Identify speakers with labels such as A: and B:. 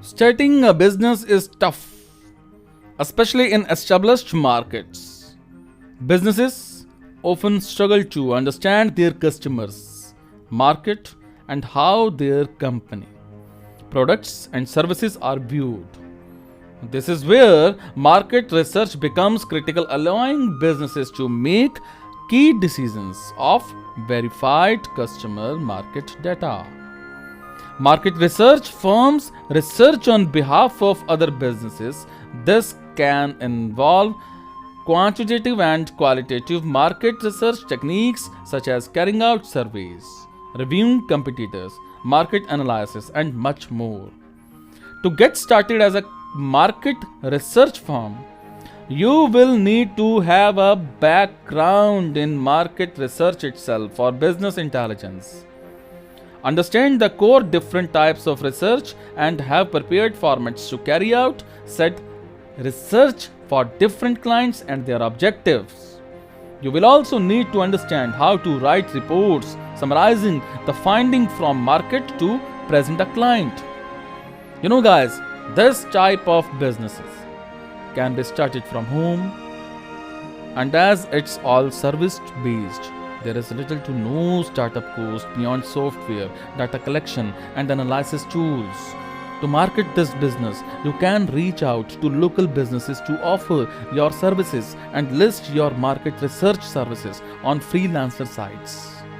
A: Starting a business is tough, especially in established markets. Businesses often struggle to understand their customers, market, and how their company, products, and services are viewed. This is where market research becomes critical, allowing businesses to make key decisions of verified customer market data. Market research firms research on behalf of other businesses. This can involve quantitative and qualitative market research techniques such as carrying out surveys, reviewing competitors, market analysis, and much more. To get started as a market research firm, you will need to have a background in market research itself or business intelligence. Understand the core different types of research and have prepared formats to carry out said research for different clients and their objectives. You will also need to understand how to write reports summarizing the finding from market to present a client. Guys, this type of businesses can be started from home, and as it's all service based, there is little to no startup cost beyond software, data collection, and analysis tools. To market this business, you can reach out to local businesses to offer your services and list your market research services on freelancer sites.